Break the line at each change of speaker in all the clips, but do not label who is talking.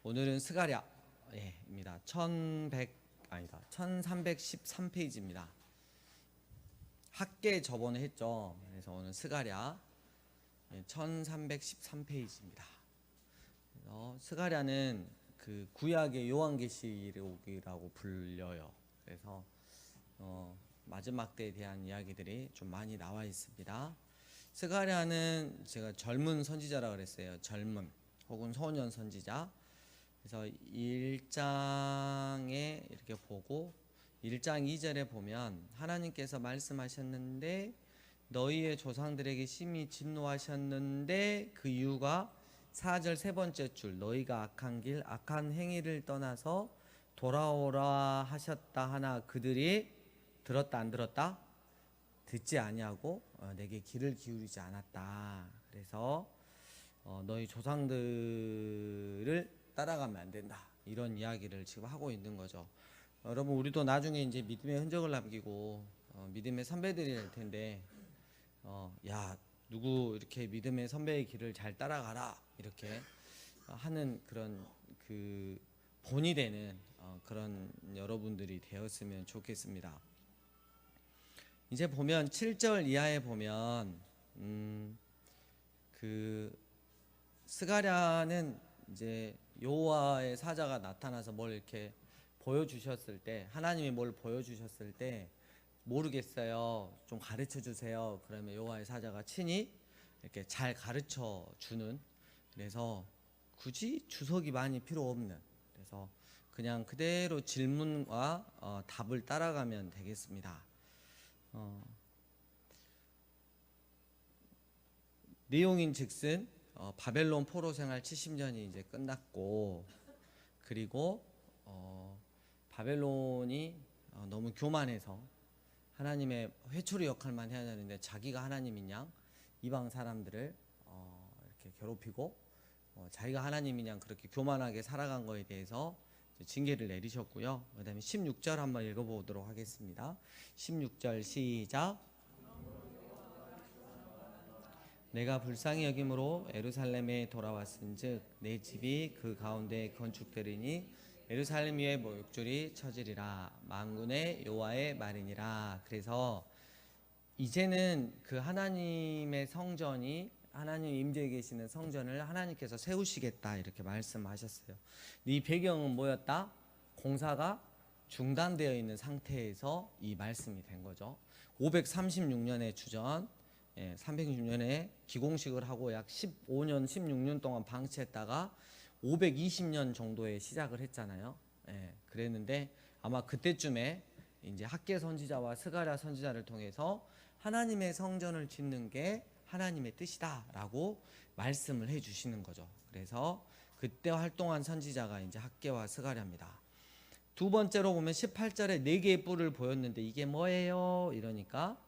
오늘은 스가랴입니다. 1313페이지입니다. 학계 저번에 했죠. 그래서 오늘 스가랴 1313페이지입니다. 스가랴는 그 구약의 요한계시록이라고 불려요. 그래서 마지막 때에 대한 이야기들이 좀 많이 나와 있습니다. 스가랴는 제가 젊은 선지자라 그랬어요. 젊은 혹은 소년 선지자. 그래서 1장에 이렇게 보고 1장 2절에 보면 하나님께서 말씀하셨는데 너희의 조상들에게 심히 진노하셨는데 그 이유가 4절 세 번째 줄 너희가 악한 길 악한 행위를 떠나서 돌아오라 하셨다 하나 그들이 들었다 안 들었다? 듣지 아니하고 내게 귀를 기울이지 않았다. 그래서 너희 조상들을 따라가면 안 된다. 이런 이야기를 지금 하고 있는 거죠. 여러분 우리도 나중에 이제 믿음의 흔적을 남기고 믿음의 선배들이 될 텐데 야 누구 이렇게 믿음의 선배의 길을 잘 따라가라 이렇게 하는 그런 그 본이 되는 그런 여러분들이 되었으면 좋겠습니다. 이제 보면 7절 이하에 보면 그 스가랴는 이제 여호와의 사자가 나타나서 뭘 이렇게 보여주셨을 때 하나님이 뭘 보여주셨을 때 모르겠어요 좀 가르쳐 주세요. 그러면 여호와의 사자가 친히 이렇게 잘 가르쳐 주는, 그래서 굳이 주석이 많이 필요 없는, 그래서 그냥 그대로 질문과 답을 따라가면 되겠습니다. 내용인 즉슨 바벨론 포로 생활 70년이 이제 끝났고, 그리고 바벨론이 너무 교만해서 하나님의 회초리 역할만 해야 되는데 자기가 하나님인 양 이방 사람들을 이렇게 괴롭히고 자기가 하나님인 양 그렇게 교만하게 살아간 거에 대해서 징계를 내리셨고요. 그 다음에 16절 한번 읽어보도록 하겠습니다. 16절 시작. 내가 불쌍히 여김으로 예루살렘에 돌아왔은즉 내 집이 그 가운데 건축되리니 예루살렘 위에 목줄이 쳐지리라. 만군의 여호와의 말이니라. 그래서 이제는 그 하나님의 성전이, 하나님 임재해 계시는 성전을 하나님께서 세우시겠다 이렇게 말씀하셨어요. 이 배경은 뭐였다? 공사가 중단되어 있는 상태에서 이 말씀이 된 거죠. 536년에 주전, 360년에 기공식을 하고 약 15년, 16년 동안 방치했다가 520년 정도에 시작을 했잖아요. 그랬는데 아마 그때쯤에 이제 학계 선지자와 스가랴 선지자를 통해서 하나님의 성전을 짓는 게 하나님의 뜻이다라고 말씀을 해주시는 거죠. 그래서 그때 활동한 선지자가 이제 학계와 스가랴입니다. 두 번째로 보면 18절에 네 개의 뿔을 보였는데 이게 뭐예요? 이러니까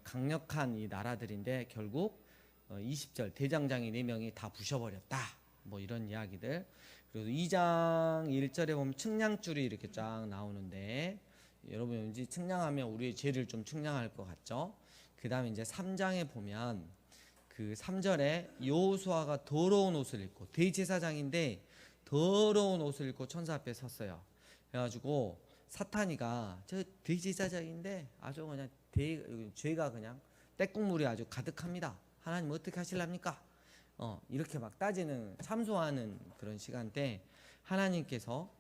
강력한 이 나라들인데 결국 20절 대장장이 4명이 다 부셔버렸다. 뭐 이런 이야기들. 그리고 2장 1절에 보면 측량줄이 이렇게 쫙 나오는데 여러분 왠지 측량하면 우리의 죄를 좀 측량할 것 같죠? 그 다음에 이제 3장에 보면 그 3절에 여호수아가 더러운 옷을 입고 대제사장인데 더러운 옷을 입고 천사 앞에 섰어요. 그래가지고 사탄이가 저 대제사장인데 아주 그냥 죄가 그냥 때국물이 아주 가득합니다. 하나님 어떻게 하실랍니까? 이렇게 막 따지는, 참소하는 그런 시간대 하나님께서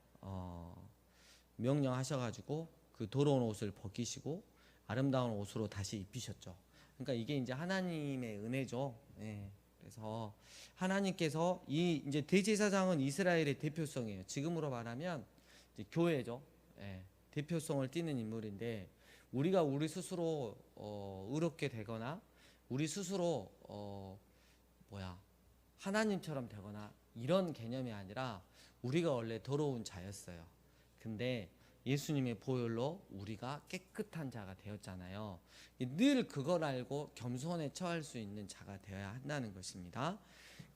명령하셔가지고 그 더러운 옷을 벗기시고 아름다운 옷으로 다시 입히셨죠. 그러니까 이게 이제 하나님의 은혜죠. 그래서 하나님께서 이제 대제사장은 이스라엘의 대표성이에요. 지금으로 말하면 이제 교회죠. 대표성을 띠는 인물인데 우리가 우리 스스로 의롭게 되거나 우리 스스로 하나님처럼 되거나 이런 개념이 아니라 우리가 원래 더러운 자였어요. 근데 예수님의 보혈로 우리가 깨끗한 자가 되었잖아요. 늘 그걸 알고 겸손에 처할 수 있는 자가 되어야 한다는 것입니다.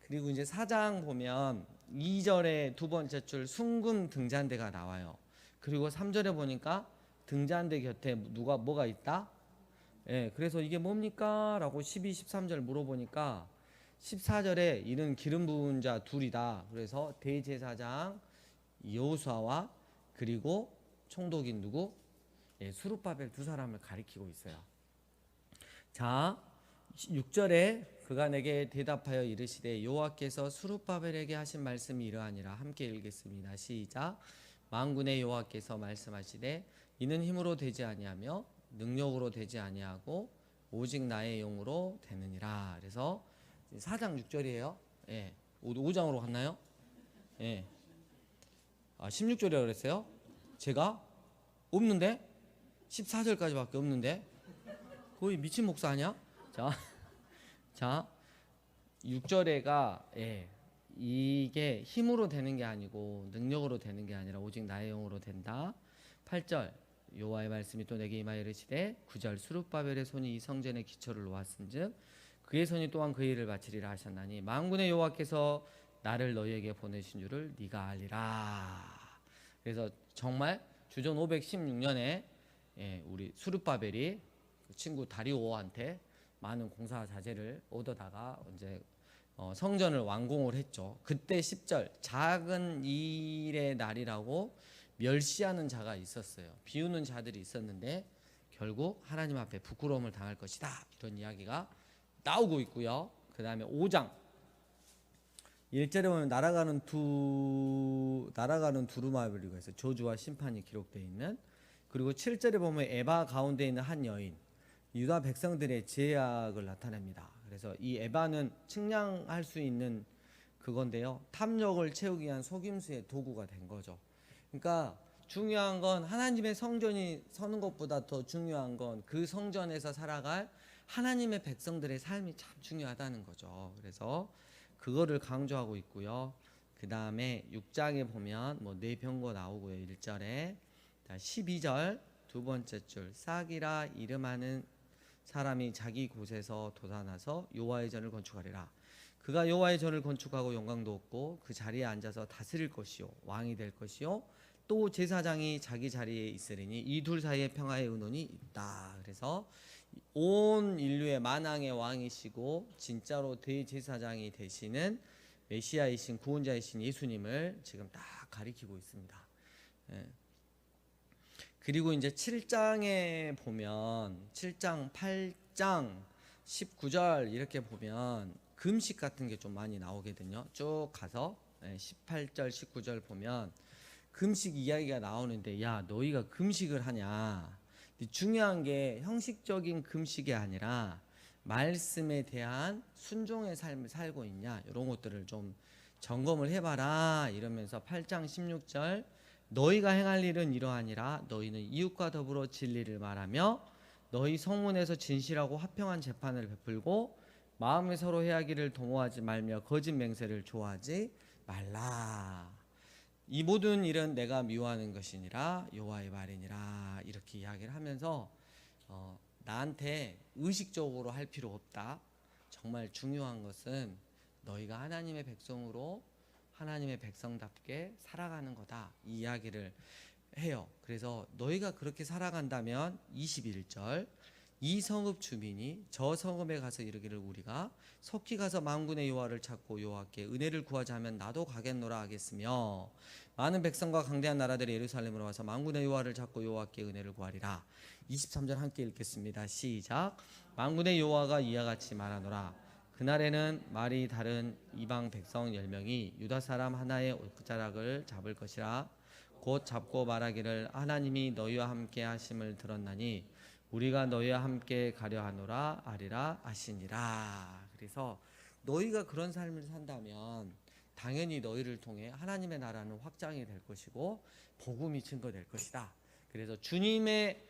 그리고 이제 4장 보면 2절에 두 번째 줄 순금 등잔대가 나와요. 그리고 3절에 보니까 등잔대 곁에 뭐가 있다? 그래서 이게 뭡니까? 라고 12, 13절 물어보니까 14절에 이는 기름 부은 자 둘이다. 그래서 대제사장 여호수아와 그리고 총독인 누구? 스룹바벨 두 사람을 가리키고 있어요. 자, 6절에 그가 내게 대답하여 이르시되 여호와께서 스룹바벨에게 하신 말씀이 이러하니라. 함께 읽겠습니다. 시작. 만군의 여호와께서 말씀하시되 이는 힘으로 되지 아니하며 능력으로 되지 아니하고 오직 나의 영으로 되느니라. 그래서 4장 6절이에요. 예. 5장으로 갔나요? 예. 16절이라고 그랬어요? 제가 없는데 14절까지밖에 없는데 거의 미친 목사 아니야? 자 6절에가 이게 힘으로 되는 게 아니고 능력으로 되는 게 아니라 오직 나의 영으로 된다. 8절 여호와의 말씀이 또 내게 임하여 이르시되 9절 스룹바벨의 손이 이 성전의 기초를 놓았은즉 그의 손이 또한 그 일을 마치리라 하셨나니 만군의 여호와께서 나를 너희에게 보내신 줄을 네가 알리라. 그래서 정말 주전 516년에 우리 스룹바벨이 그 친구 다리오한테 많은 공사 자재를 얻어다가 이제 성전을 완공을 했죠. 그때 10절 작은 일의 날이라고 멸시하는 자가 있었어요. 비우는 자들이 있었는데 결국 하나님 앞에 부끄러움을 당할 것이다. 이런 이야기가 나오고 있고요. 그 다음에 5장 1절에 보면 날아가는 두루마리가 있어요. 저주와 심판이 기록되어 있는. 그리고 7절에 보면 에바 가운데 있는 한 여인, 유다 백성들의 제약을 나타냅니다. 그래서 이 에바는 측량할 수 있는 그건데요. 탐욕을 채우기 위한 속임수의 도구가 된 거죠. 그러니까 중요한 건 하나님의 성전이 서는 것보다 더 중요한 건 그 성전에서 살아갈 하나님의 백성들의 삶이 참 중요하다는 거죠. 그래서 그거를 강조하고 있고요. 그 다음에 6장에 보면 뭐 뇌병거 나오고요. 1절에 12절 두 번째 줄 싹이라 이름하는 사람이 자기 곳에서 돋아나서 여호와의 전을 건축하리라. 그가 여호와의 전을 건축하고 영광도 얻고 그 자리에 앉아서 다스릴 것이요 왕이 될 것이요 또 제사장이 자기 자리에 있으리니 이 둘 사이에 평화의 의논이 있다. 그래서 온 인류의 만왕의 왕이시고 진짜로 대제사장이 되시는 메시아이신 구원자이신 예수님을 지금 딱 가리키고 있습니다. 그리고 이제 7장에 보면 7장, 8장, 19절 이렇게 보면 금식 같은 게 좀 많이 나오거든요. 쭉 가서 18절, 19절 보면 금식 이야기가 나오는데 야 너희가 금식을 하냐. 중요한 게 형식적인 금식이 아니라 말씀에 대한 순종의 삶을 살고 있냐 이런 것들을 좀 점검을 해봐라 이러면서 8장 16절 너희가 행할 일은 이러하니라 너희는 이웃과 더불어 진리를 말하며 너희 성문에서 진실하고 화평한 재판을 베풀고 마음에 서로 해하기를 도모하지 말며 거짓 맹세를 좋아하지 말라. 이 모든 일은 내가 미워하는 것이니라 여호와의 말이니라 이렇게 이야기를 하면서 나한테 의식적으로 할 필요 없다. 정말 중요한 것은 너희가 하나님의 백성으로 하나님의 백성답게 살아가는 거다. 이 이야기를 해요. 그래서 너희가 그렇게 살아간다면 21절 이 성읍 주민이 저 성읍에 가서 이르기를 우리가 속히 가서 만군의 여호와를 찾고 여호와께 은혜를 구하자면 나도 가겠노라 하겠으며 많은 백성과 강대한 나라들이 예루살렘으로 와서 만군의 여호와를 찾고 여호와께 은혜를 구하리라. 23절 함께 읽겠습니다. 시작. 만군의 여호와가 이와 같이 말하노라. 그날에는 말이 다른 이방 백성 10명이 유다 사람 하나의 옷자락을 잡을 것이라. 곧 잡고 말하기를 하나님이 너희와 함께 하심을 들었나니 우리가 너희와 함께 가려 하노라 아리라 하시니라. 그래서 너희가 그런 삶을 산다면 당연히 너희를 통해 하나님의 나라는 확장이 될 것이고 복음이 증거될 것이다. 그래서 주님의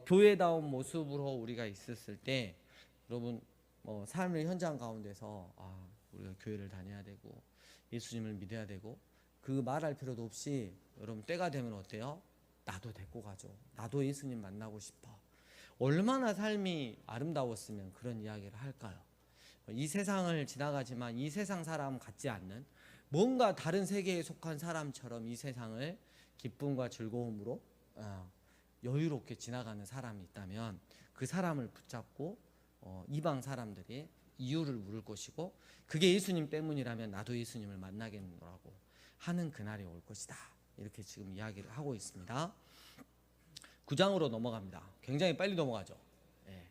교회다운 모습으로 우리가 있었을 때 여러분 삶의 현장 가운데서 우리가 교회를 다녀야 되고 예수님을 믿어야 되고 그 말할 필요도 없이 여러분 때가 되면 어때요? 나도 데리고 가죠. 나도 예수님 만나고 싶어. 얼마나 삶이 아름다웠으면 그런 이야기를 할까요? 이 세상을 지나가지만 이 세상 사람 같지 않는 뭔가 다른 세계에 속한 사람처럼 이 세상을 기쁨과 즐거움으로 여유롭게 지나가는 사람이 있다면 그 사람을 붙잡고 이방 사람들이 이유를 물을 것이고 그게 예수님 때문이라면 나도 예수님을 만나겠노라고 하는 그날이 올 것이다. 이렇게 지금 이야기를 하고 있습니다. 9장으로 넘어갑니다. 굉장히 빨리 넘어가죠. 예,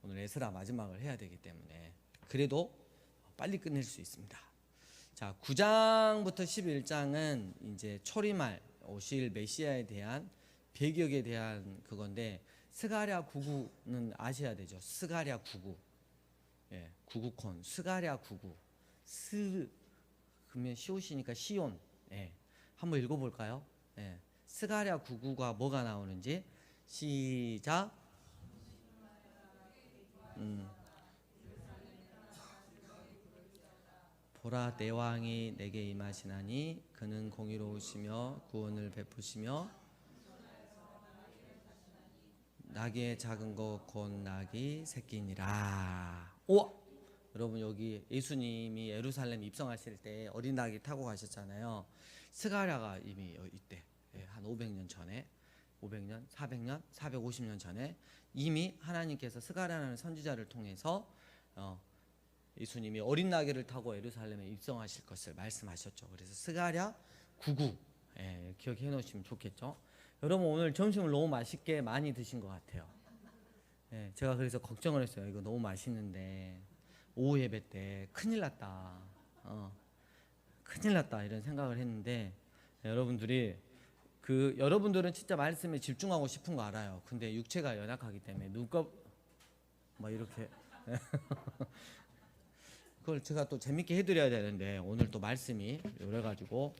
오늘 에스라 마지막을 해야 되기 때문에 그래도 빨리 끝낼 수 있습니다. 자, 9장부터 11장은 이제 초림할 오실 메시아에 대한 배격에 대한 그건데 스가랴 99는 아셔야 되죠. 스가랴 99. 예, 99콘 스가랴 99. 스 그러면 시옷이니까 시온. 예. 한번 읽어 볼까요? 예. 스가랴 99가 뭐가 나오는지 시작. 보라 내 왕이 내게 임하시나니 그는 공의로우시며 구원을 베푸시며 낙의 작은 것 곧 낙이 새끼니라. 오! 여러분 여기 예수님이 예루살렘 입성하실 때 어린 낙이 타고 가셨잖아요. 스가랴가 이미 이때 한 500년 전에 500년, 400년, 450년 전에 이미 하나님께서 스가랴라는 선지자를 통해서 예수님이 어린 나귀를 타고 예루살렘에 입성하실 것을 말씀하셨죠. 그래서 스가랴 99 기억해 놓으시면 좋겠죠. 여러분 오늘 점심을 너무 맛있게 많이 드신 것 같아요. 제가 그래서 걱정을 했어요. 이거 너무 맛있는데 오후 예배 때 큰일 났다. 큰일 났다 이런 생각을 했는데 여러분들이 여러분들은 진짜 말씀에 집중하고 싶은 거 알아요. 근데 육체가 연약하기 때문에 눈곱 막 이렇게 그걸 제가 또 재밌게 해드려야 되는데 오늘 또 말씀이 이래가지고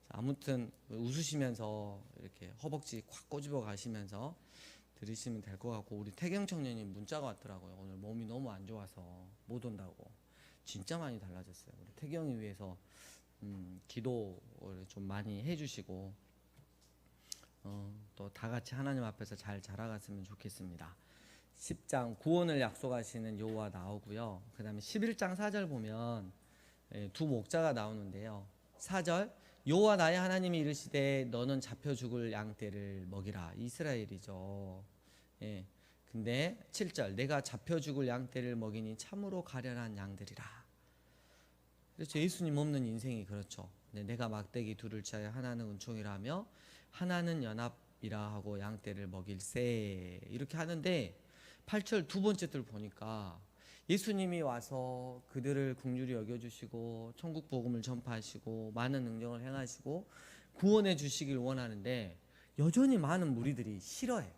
아무튼 웃으시면서 이렇게 허벅지 콱 꼬집어 가시면서 들으시면 될 것 같고 우리 태경 청년님 문자가 왔더라고요. 오늘 몸이 너무 안 좋아서 못 온다고. 진짜 많이 달라졌어요. 우리 태경이 위해서 기도를 좀 많이 해주시고 또 다 같이 하나님 앞에서 잘 자라갔으면 좋겠습니다. 10장 구원을 약속하시는 여호와 나오고요. 그 다음에 11장 4절 보면 두 목자가 나오는데요. 4절 여호와 나의 하나님이 이르시되 너는 잡혀 죽을 양떼를 먹이라. 이스라엘이죠. 근데 7절 내가 잡혀 죽을 양떼를 먹이니 참으로 가련한 양들이라. 그렇죠. 예수님 없는 인생이 그렇죠. 내가 막대기 둘을 치하여 하나는 은총이라며 하나는 연합이라 하고 양떼를 먹일세. 이렇게 하는데 8절 두 번째 들 보니까 예수님이 와서 그들을 긍휼히 여겨주시고 천국 복음을 전파하시고 많은 능력을 행하시고 구원해 주시길 원하는데 여전히 많은 무리들이 싫어해.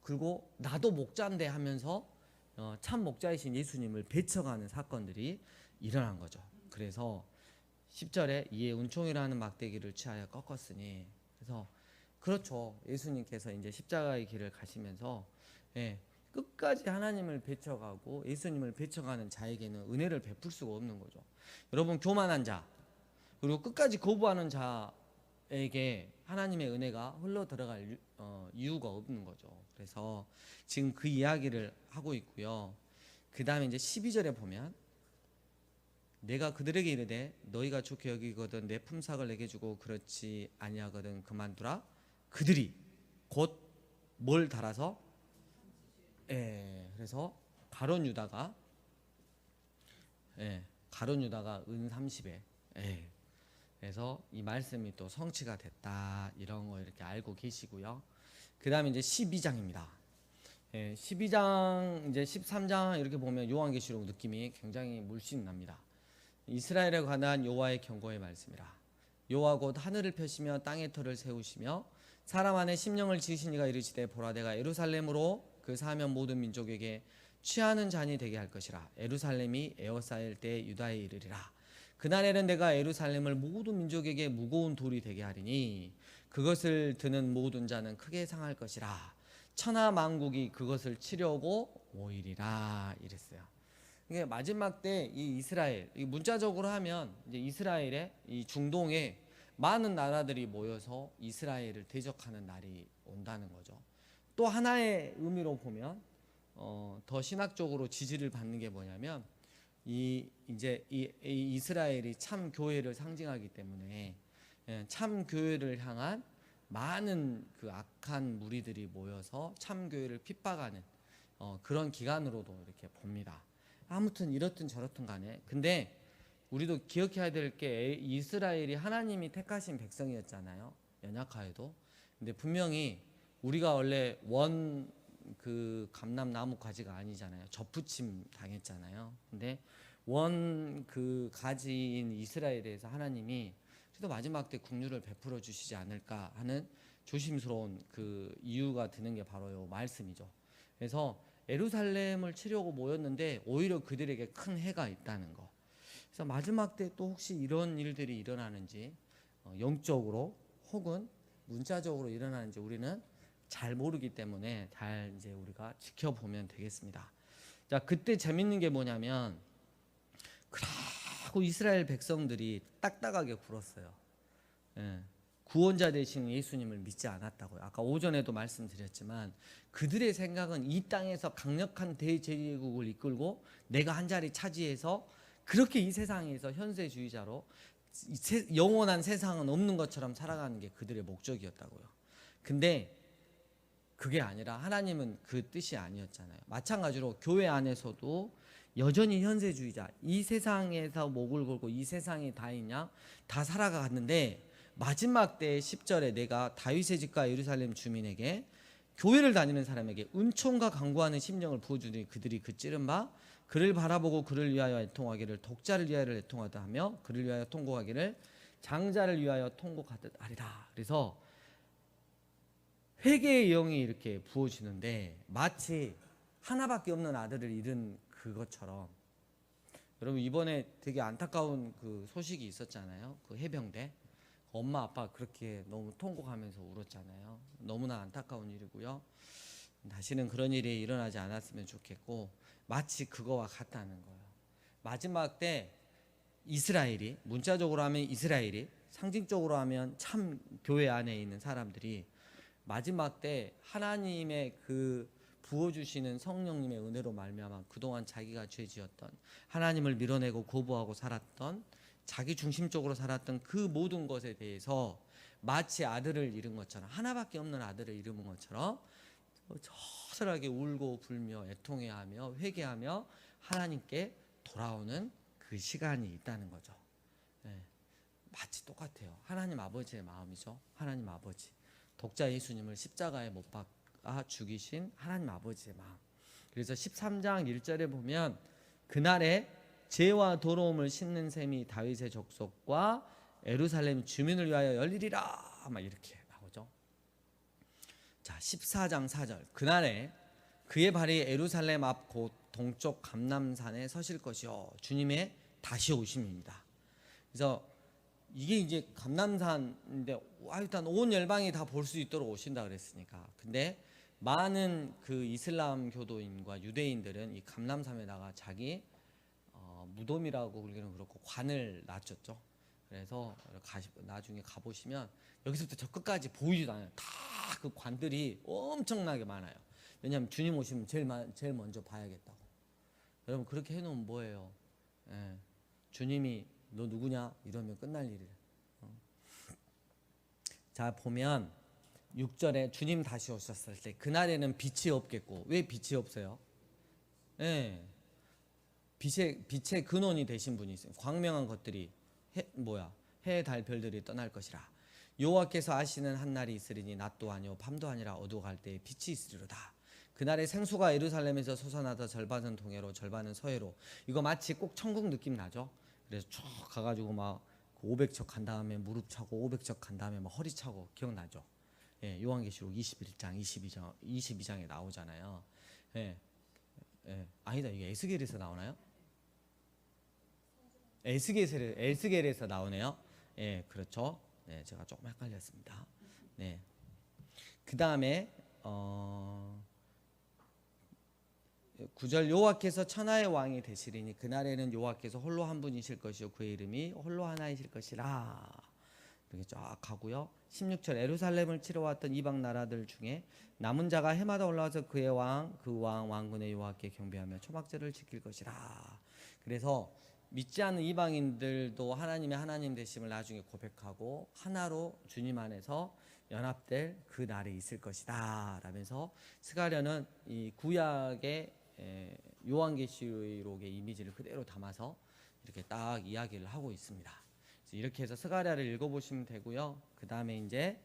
그리고 나도 목자인데 하면서 참 목자이신 예수님을 배척하는 사건들이 일어난 거죠. 그래서 10절에 이에 은총이라는 막대기를 취하여 꺾었으니 그래서 그렇죠. 예수님께서 이제 십자가의 길을 가시면서 끝까지 하나님을 배척하고 예수님을 배척하는 자에게는 은혜를 베풀 수가 없는 거죠. 여러분 교만한 자 그리고 끝까지 거부하는 자에게 하나님의 은혜가 흘러 들어갈 이유가 없는 거죠. 그래서 지금 그 이야기를 하고 있고요. 그 다음에 이제 12절에 보면 내가 그들에게 이르되 너희가 좋게 여기거든 내 품삯을 내게 주고 그렇지 아니하거든 그만두라. 그들이 곧 뭘 달아서 그래서 가룟 유다가 은 30에 그래서 이 말씀이 또 성취가 됐다 이런 거 이렇게 알고 계시고요. 그 다음에 이제 12장입니다. 12장 이제 13장 이렇게 보면 요한계시록 느낌이 굉장히 물씬 납니다. 이스라엘에 관한 여호와의 경고의 말씀이라. 여호와 곧 하늘을 펴시며 땅의 터를 세우시며 사람 안에 심령을 지으신 이가 이르시되 보라 내가 예루살렘으로 그 사면 모든 민족에게 취하는 잔이 되게 할 것이라. 예루살렘이 에워싸일 때 유다에 이르리라. 그날에는 내가 예루살렘을 모든 민족에게 무거운 돌이 되게 하리니 그것을 드는 모든 자는 크게 상할 것이라. 천하 만국이 그것을 치려고 모이리라 이랬어요. 이게 마지막 때 이 이스라엘, 이 문자적으로 하면 이제 이스라엘의 이 중동에 많은 나라들이 모여서 이스라엘을 대적하는 날이 온다는 거죠. 또 하나의 의미로 보면 더 신학적으로 지지를 받는 게 뭐냐면 이 이스라엘이 참 교회를 상징하기 때문에 참 교회를 향한 많은 그 악한 무리들이 모여서 참 교회를 핍박하는 그런 기간으로도 이렇게 봅니다. 아무튼 이렇든 저렇든 간에. 근데 우리도 기억해야 될 게 이스라엘이 하나님이 택하신 백성이었잖아요. 연약하여도. 근데 분명히 우리가 원래 원 그 감람나무 가지가 아니잖아요. 접붙임 당했잖아요. 근데 원 그 가지인 이스라엘에서 하나님이 그래도 마지막 때 국류를 베풀어 주시지 않을까 하는 조심스러운 그 이유가 드는 게 바로 이 말씀이죠. 그래서 예루살렘을 치려고 모였는데 오히려 그들에게 큰 해가 있다는 거. 그래서 마지막 때 또 혹시 이런 일들이 일어나는지 영적으로 혹은 문자적으로 일어나는지 우리는 잘 모르기 때문에 잘 이제 우리가 지켜보면 되겠습니다. 자, 그때 재밌는 게 뭐냐면 그러고 이스라엘 백성들이 딱딱하게 굴었어요. 예. 구원자 되신 예수님을 믿지 않았다고요. 아까 오전에도 말씀드렸지만 그들의 생각은 이 땅에서 강력한 대제국을 이끌고 내가 한 자리 차지해서 그렇게 이 세상에서 현세주의자로 영원한 세상은 없는 것처럼 살아가는 게 그들의 목적이었다고요. 근데 그게 아니라 하나님은 그 뜻이 아니었잖아요. 마찬가지로 교회 안에서도 여전히 현세주의자, 이 세상에서 목을 걸고 이 세상이 다이냐 다 살아갔는데 마지막 때 10절에 내가 다윗의 집과 예루살렘 주민에게 교회를 다니는 사람에게 은총과 간구하는 심령을 부어주니 그들이 그 찌른 바 그를 바라보고 그를 위하여 애통하기를 독자를 위하여 애통하다 하며 그를 위하여 통곡하기를 장자를 위하여 통곡하듯 하리라. 그래서 회개의 영이 이렇게 부어지는데 마치 하나밖에 없는 아들을 잃은 그것처럼. 여러분 이번에 되게 안타까운 그 소식이 있었잖아요. 그 해병대 엄마 아빠 그렇게 너무 통곡하면서 울었잖아요. 너무나 안타까운 일이고요. 다시는 그런 일이 일어나지 않았으면 좋겠고 마치 그거와 같다는 거예요. 마지막 때 이스라엘이, 문자적으로 하면 이스라엘이, 상징적으로 하면 참 교회 안에 있는 사람들이 마지막 때 하나님의 그 부어주시는 성령님의 은혜로 말미암아 그동안 자기가 죄지었던, 하나님을 밀어내고 거부하고 살았던, 자기 중심적으로 살았던 그 모든 것에 대해서 마치 아들을 잃은 것처럼, 하나밖에 없는 아들을 잃은 것처럼 처절하게 울고 불며 애통해하며 회개하며 하나님께 돌아오는 그 시간이 있다는 거죠. 네. 마치 똑같아요. 하나님 아버지의 마음이죠. 하나님 아버지, 독자 예수님을 십자가에 못 박아 죽이신 하나님 아버지의 마음. 그래서 13장 1절에 보면 그날에 죄와 더러움을 씻는 셈이 다윗의 족속과 예루살렘 주민을 위하여 열리리라 막 이렇게 나오죠. 자, 14장 4절 그날에 그의 발이 예루살렘 앞 곧 동쪽 감람산에 서실 것이요 주님의 다시 오심입니다. 그래서 이게 이제 감람산인데 일단 온 열방이 다 볼 수 있도록 오신다 그랬으니까. 근데 많은 그 이슬람 교도인과 유대인들은 이 감람산에다가 자기 무덤이라고 그러기는 그렇고 관을 놔줬죠. 그래서 나중에 가보시면 여기서부터 저 끝까지 보이지도 않아요. 다 그 관들이 엄청나게 많아요. 왜냐하면 주님 오시면 제일 먼저 봐야겠다고. 여러분 그렇게 해놓으면 뭐예요? 예. 주님이 너 누구냐 이러면 끝날 일이에요. 자 보면 6절에 주님 다시 오셨을 때 그날에는 빛이 없겠고. 왜 빛이 없어요? 예. 빛의 근원이 되신 분이 있어요. 광명한 것들이 해, 달, 별들이 떠날 것이라. 여호와께서 아시는 한 날이 있으리니 낮도 아니요 밤도 아니라 어두워갈 때에 빛이 있으리로다. 그날에 생수가 예루살렘에서 솟아나서 절반은 동해로 절반은 서해로. 이거 마치 꼭 천국 느낌 나죠. 그래서 쭉 가가지고 막 500척 간 다음에 무릎 차고 500척 간 다음에 막 허리 차고 기억나죠? 예, 요한계시록 21장 22장에 나오잖아요. 예, 예, 아니다 이게 에스겔에서 나오나요? 에스겔에서 나오네요. 예, 그렇죠. 네, 제가 조금 헷갈렸습니다. 네, 그 다음에 9절 여호와께서 천하의 왕이 되시리니 그날에는 여호와께서 홀로 한 분이실 것이요 그의 이름이 홀로 하나이실 것이라. 이렇게 쫙 가고요. 16절 예루살렘을 치러 왔던 이방 나라들 중에 남은 자가 해마다 올라와서 그의 왕군의 여호와께 경배하며 초막절을 지킬 것이라. 그래서 믿지 않는 이방인들도 하나님의 하나님 되심을 나중에 고백하고 하나로 주님 안에서 연합될 그 날이 있을 것이다 라면서 스가랴는 이 구약의 요한계시록의 이미지를 그대로 담아서 이렇게 딱 이야기를 하고 있습니다. 이렇게 해서 스가랴를 읽어보시면 되고요. 그 다음에 이제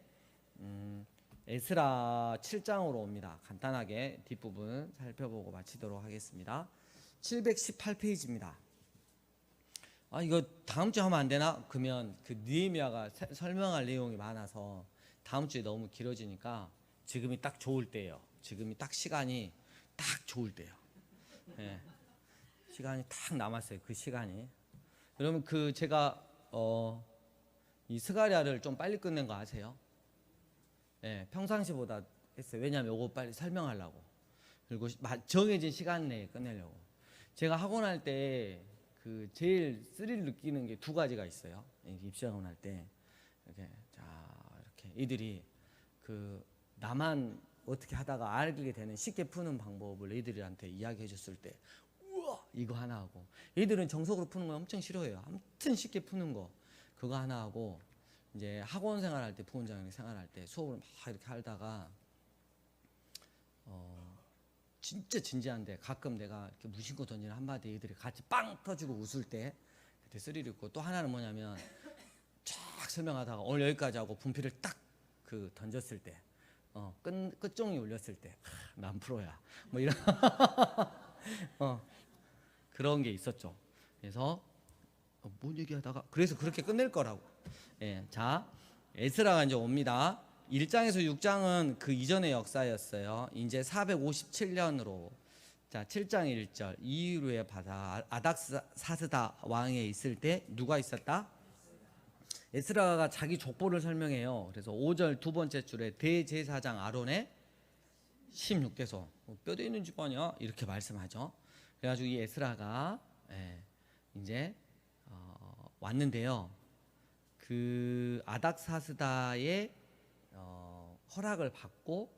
에스라 7장으로 옵니다. 간단하게 뒷부분 살펴보고 마치도록 하겠습니다. 718페이지입니다. 이거 다음 주에 하면 안 되나? 그러면 그 느헤미야가 설명할 내용이 많아서 다음 주에 너무 길어지니까 지금이 딱 좋을 때예요. 지금이 딱 시간이 딱 좋을 때예요. 예. 시간이 딱 남았어요. 그 시간이. 여러분 그 제가 이 스가랴를 좀 빨리 끝낸 거 아세요? 예, 평상시보다 했어요. 왜냐하면 이거 빨리 설명하려고. 그리고 정해진 시간 내에 끝내려고. 제가 학원할 때 그 제일 스릴 느끼는 게 두 가지가 있어요. 입시학원 할 때 이렇게 이렇게 이들이 그 나만 어떻게 하다가 알게 되는 쉽게 푸는 방법을 애들한테 이야기해 줬을 때 우와 이거 하나 하고, 애들은 정석으로 푸는 거 엄청 싫어해요. 아무튼 쉽게 푸는 거 그거 하나 하고, 이제 학원 생활할 때 부원장 생활할 때 수업을 막 이렇게 하다가 진짜 진지한데 가끔 내가 이렇게 무심코 던지는 한마디 애들이 같이 빵 터지고 웃을 때 그때 스릴 있고, 또 하나는 뭐냐면 쫙 설명하다가 오늘 여기까지 하고 분필을 딱 그 던졌을 때 끝종이 울렸을 때 난 프로야 뭐 이런 그런 게 있었죠. 그래서 뭔 얘기하다가 그래서 그렇게 끝낼 거라고. 예, 자 에스라가 이제 옵니다. 1장에서 6장은 그 이전의 역사였어요. 이제 457년으로 자 7장 1절 이후의 바다 아닥사스다 왕에 있을 때 누가 있었다? 에스라가 자기 족보를 설명해요. 그래서 5절 두 번째 줄에 대제사장 아론의 16대손 뼈대 있는 집안이야 이렇게 말씀하죠. 그래가지고 이 에스라가 이제 왔는데요. 그 아닥사스다의 허락을 받고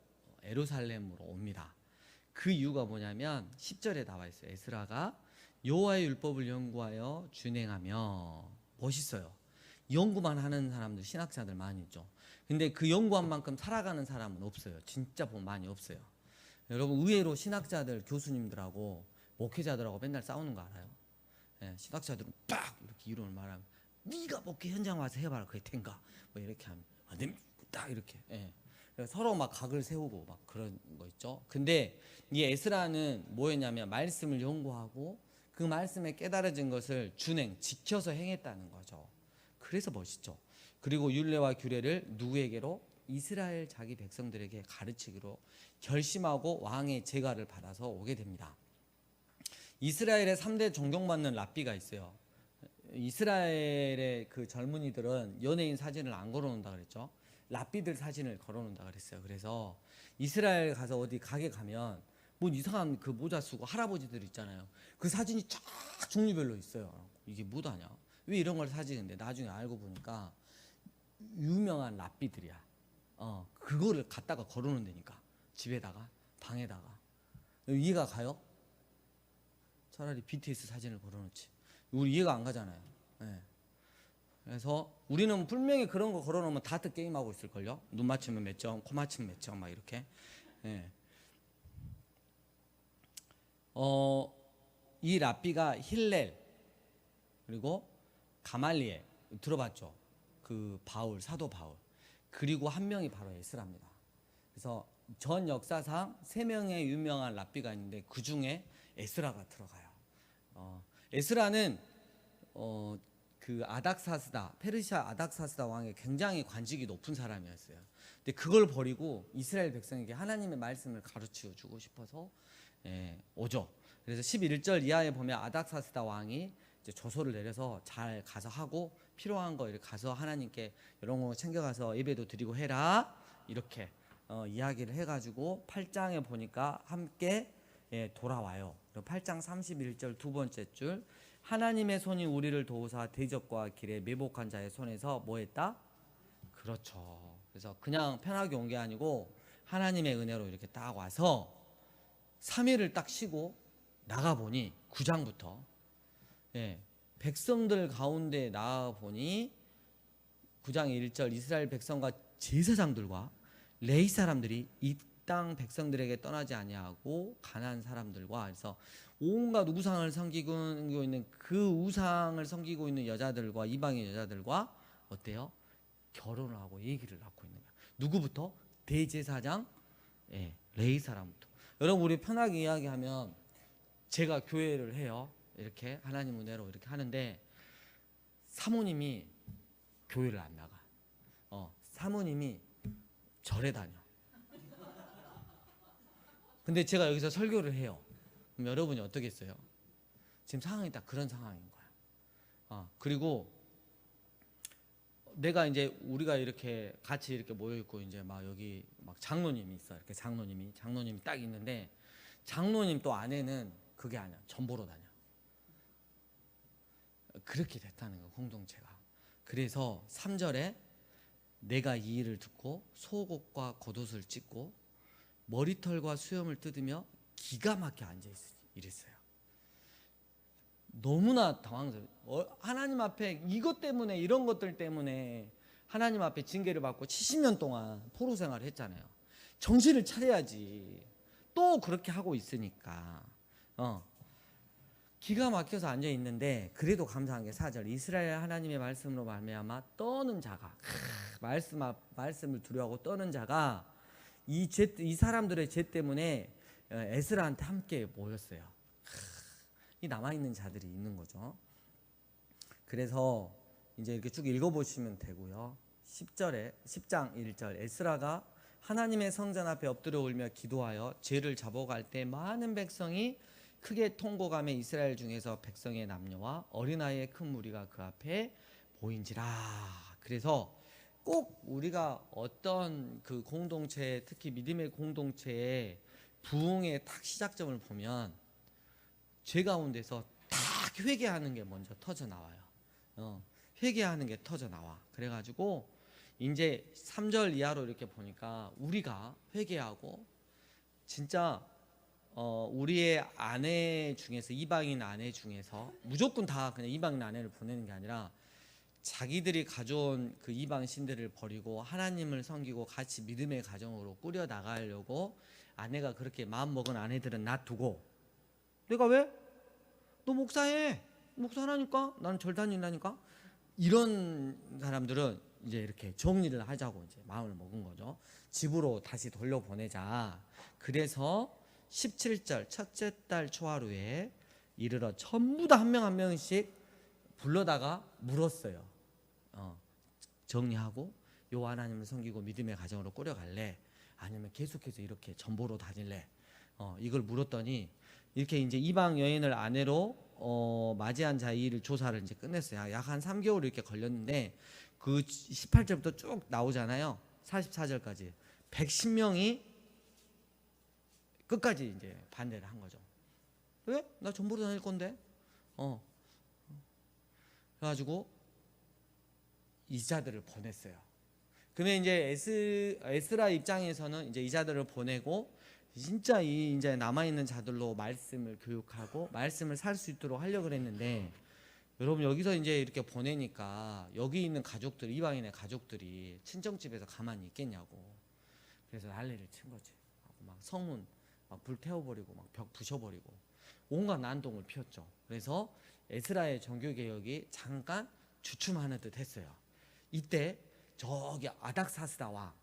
예루살렘으로 옵니다. 그 이유가 뭐냐면 10절에 나와 있어요. 에스라가 여호와의 율법을 연구하여 준행하며, 멋있어요. 연구만 하는 사람들, 신학자들 많이 있죠. 근데 그 연구한 만큼 살아가는 사람은 없어요. 진짜 보면 많이 없어요. 여러분 의외로 신학자들, 교수님들하고 목회자들하고 맨날 싸우는 거 알아요? 신학자들은 딱 이렇게 이론을 말하면 네가 목회 현장 와서 해봐라 그게 된가? 뭐 이렇게 하면 안 됩니다. 딱 이렇게. 서로 막 각을 세우고 막 그런 거 있죠. 근데 이 에스라는 뭐였냐면 말씀을 연구하고 그 말씀에 깨달아진 것을 준행, 지켜서 행했다는 거죠. 그래서 멋있죠. 그리고 율례와 규례를 누구에게로? 이스라엘 자기 백성들에게 가르치기로 결심하고 왕의 제가를 받아서 오게 됩니다. 이스라엘의 3대 존경받는 랍비가 있어요. 이스라엘의 그 젊은이들은 연예인 사진을 안 걸어놓는다 그랬죠. 랍비들 사진을 걸어놓는다 그랬어요. 그래서 이스라엘 가서 어디 가게 가면 뭐 이상한 그 모자 쓰고 할아버지들 있잖아요. 그 사진이 쫙 종류별로 있어요. 이게 뭐다냐? 왜 이런 걸 사지는데 나중에 알고 보니까 유명한 랍비들이야. 그거를 갖다가 걸어놓는다니까. 집에다가 방에다가. 이해가 가요? 차라리 BTS 사진을 걸어놓지. 우리 이해가 안 가잖아요. 그래서 우리는 분명히 그런 거 걸어놓으면 다트 게임하고 있을걸요. 눈 맞추면 몇 점, 코 맞추면 몇 점 막 이렇게. 이 랍비가 힐렐 그리고 가말리엘 들어봤죠? 그 바울, 사도 바울. 그리고 한 명이 바로 에스라입니다. 그래서 전 역사상 3명의 유명한 랍비가 있는데 그 중에 에스라가 들어가요. 에스라는 그 아닥사스다, 페르시아 아닥사스다 왕의 굉장히 관직이 높은 사람이었어요. 근데 그걸 버리고 이스라엘 백성에게 하나님의 말씀을 가르쳐 주고 싶어서 오죠. 그래서 11절 이하에 보면 아닥사스다 왕이 이제 조소를 내려서 잘 가서 하고 필요한 거 이렇게 가서 하나님께 이런 거 챙겨가서 예배도 드리고 해라 이렇게 이야기를 해가지고 8장에 보니까 함께 돌아와요. 8장 31절 두 번째 줄 하나님의 손이 우리를 도우사 대적과 길에 매복한 자의 손에서 뭐 했다? 그렇죠. 그래서 그냥 편하게 온 게 아니고 하나님의 은혜로 이렇게 딱 와서 3일을 딱 쉬고 나가보니 9장부터 백성들 가운데 나가보니 9장 1절 이스라엘 백성과 제사장들과 레위 사람들이 이 땅 백성들에게 떠나지 아니하고 가난한 사람들과, 그래서 온갖 우상을 섬기고 있는 그 우상을 섬기고 있는 여자들과, 이방인 여자들과 어때요? 결혼을 하고 얘기를 낳고 있는 거야. 누구부터? 대제사장 레위 사람부터. 여러분, 우리 편하게 이야기하면 제가 교회를 해요. 이렇게 하나님 은혜로 이렇게 하는데 사모님이 교회를 안 나가. 사모님이 절에 다녀. 근데 제가 여기서 설교를 해요. 그럼 여러분이 어떻겠어요? 지금 상황이 딱 그런 상황인 거야. 그리고 내가 이제 우리가 이렇게 같이 이렇게 모여 있고 이제 막 여기 막 장로님이 있어. 이렇게 장로님이 딱 있는데 장로님 또 아내는 그게 아니야. 전 보러 다녀. 그렇게 됐다는 거야, 공동체가. 그래서 3절에 내가 이 일을 듣고 속옷과 겉옷을 찢고 머리털과 수염을 뜯으며 기가 막혀 앉아 이랬어요. 너무나 당황스러워. 하나님 앞에 이것 때문에, 이런 것들 때문에 하나님 앞에 징계를 받고 70년 동안 포로 생활을 했잖아요. 정신을 차려야지. 또 그렇게 하고 있으니까 기가 막혀서 앉아 있는데, 그래도 감사한 게 4절 이스라엘 하나님의 말씀으로 말미암아 떠는 자가, 말씀을 두려워하고 떠는 자가 이 사람들의 죄 때문에 에스라한테 함께 모였어요. 이 남아있는 자들이 있는 거죠. 그래서 이제 이렇게 쭉 읽어보시면 되고요. 10장 1절 에스라가 하나님의 성전 앞에 엎드려 울며 기도하여 죄를 잡아갈 때 많은 백성이 크게 통곡하며 이스라엘 중에서 백성의 남녀와 어린아이의 큰 무리가 그 앞에 보인지라. 그래서 꼭 우리가 어떤 그 공동체, 특히 믿음의 공동체의 부흥의 딱 시작점을 보면 죄 가운데서 딱 회개하는 게 먼저 터져 나와요. 회개하는 게 터져 나와. 그래가지고 이제 3절 이하로 이렇게 보니까 우리가 회개하고 진짜 우리의 아내 중에서, 이방인 아내 중에서 무조건 다 그냥 이방인 아내를 보내는 게 아니라 자기들이 가져온 그 이방 신들을 버리고 하나님을 섬기고 같이 믿음의 가정으로 꾸려 나가려고 아내가 그렇게 마음먹은 아내들은 놔두고, 내가 왜? 너 목사해. 목사라니까? 나는 절 다닌다니까? 이런 사람들은 이제 이렇게 정리를 하자고 이제 마음을 먹은 거죠. 집으로 다시 돌려보내자. 그래서 17절 첫째 달 초하루에 이르러 전부 다 한 명 한 명씩 불러다가 물었어요. 정리하고 요 하나님을 섬기고 믿음의 가정으로 꾸려갈래? 아니면 계속해서 이렇게 전보로 다닐래? 이걸 물었더니 이렇게 이제 이방 여인을 아내로 맞이한 자의 조사를 이제 끝냈어요. 약 한 3개월 이렇게 걸렸는데 그 18절부터 쭉 나오잖아요. 44절까지 110명이 끝까지 이제 반대를 한 거죠. 왜? 나 전보로 다닐 건데. 그래가지고 이자들을 보냈어요. 근데 이제 에스라 입장에서는 이제 이자들을 보내고 진짜 이 이제 남아 있는 자들로 말씀을 교육하고 말씀을 살 수 있도록 하려고 그랬는데, 여러분 여기서 이제 이렇게 보내니까 여기 있는 가족들, 이방인의 가족들이 친정집에서 가만히 있겠냐고. 그래서 난리를 친 거지. 막 성문 막 불 태워버리고 막 벽 부셔버리고 온갖 난동을 피웠죠. 그래서 에스라의 종교 개혁이 잠깐 주춤하는 듯 했어요. 이때 저기 아닥사스다 왕,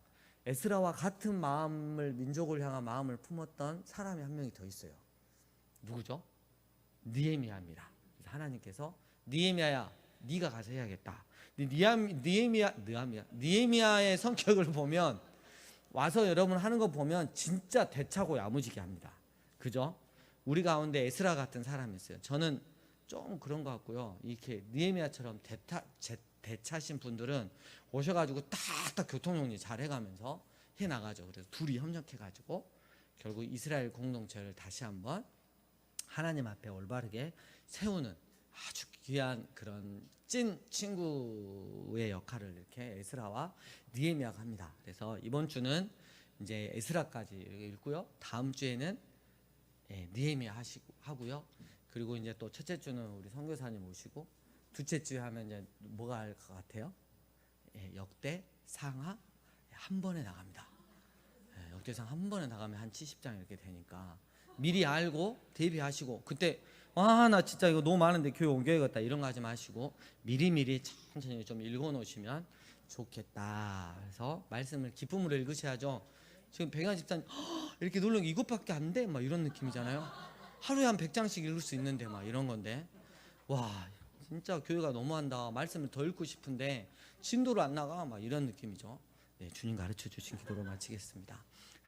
에스라와 같은 마음을, 민족을 향한 마음을 품었던 사람이 한 명이 더 있어요. 누구죠? 느헤미야입니다. 그래서 하나님께서 느헤미야야, 네가 가서 해야겠다. 느헤미야의 성격을 보면, 와서 여러분 하는 거 보면 진짜 대차고 야무지게 합니다. 그죠? 우리 가운데 에스라 같은 사람이 있어요. 저는 좀 그런 것 같고요. 이렇게 느헤미야처럼 대차신 분들은 오셔가지고 딱딱 교통정리 잘 해가면서 해나가죠. 그래서 둘이 협력해가지고 결국 이스라엘 공동체를 다시 한번 하나님 앞에 올바르게 세우는 아주 귀한 그런 찐 친구의 역할을 이렇게 에스라와 느헤미야가 합니다. 그래서 이번 주는 이제 에스라까지 읽고요. 다음 주에는 느헤미야 하고요. 그리고 이제 또 첫째 주는 우리 선교사님 오시고, 둘째 주에 하면 이제 뭐가 할 것 같아요? 역대, 상하 한 번에 나갑니다. 역대 목회상 한 번에 나가면 한 70장 이렇게 되니까 미리 알고 대비하시고, 그때 와 나 진짜 이거 너무 많은데 교회 옮겨야겠다 이런 거 하지 마시고 미리미리 천천히 좀 읽어 놓으시면 좋겠다. 그래서 말씀을 기쁨으로 읽으셔야죠. 지금 백양 집사님 이렇게 누르는 게 이것밖에 안 돼? 막 이런 느낌이잖아요. 하루에 한 100장씩 읽을 수 있는데 막 이런 건데, 와 진짜 교회가 너무한다. 말씀을 더 읽고 싶은데 진도로 안 나가 막 이런 느낌이죠. 네, 주님 가르쳐 주신 기도로 마치겠습니다.